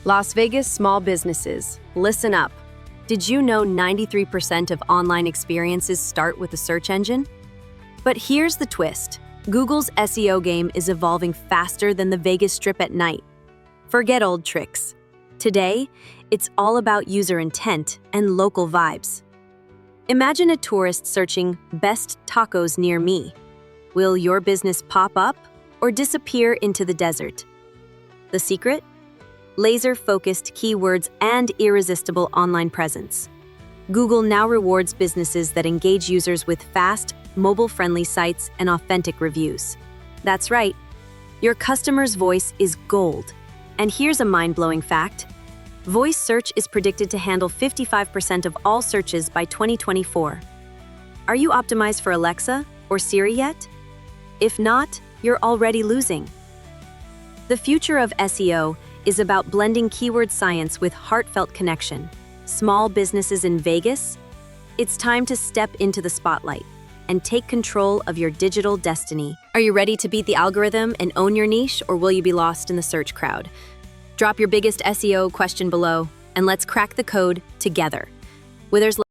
Las Vegas small businesses, listen up. Did you know 93% of online experiences start with a search engine? But here's the twist. Google's SEO game is evolving faster than the Vegas Strip at night. Forget old tricks. Today, it's all about user intent and local vibes. Imagine a tourist searching best tacos near me. Will your business pop up or disappear into the desert? The secret? Laser-focused keywords and irresistible online presence. Google now rewards businesses that engage users with fast, mobile-friendly sites and authentic reviews. That's right. Your customer's voice is gold. And here's a mind-blowing fact. Voice search is predicted to handle 55% of all searches by 2024. Are you optimized for Alexa or Siri yet? If not, you're already losing. The future of SEO is about blending keyword science with heartfelt connection. Small businesses in Vegas? It's time to step into the spotlight and take control of your digital destiny. Are you ready to beat the algorithm and own your niche, or will you be lost in the search crowd? Drop your biggest SEO question below, and let's crack the code together. Withers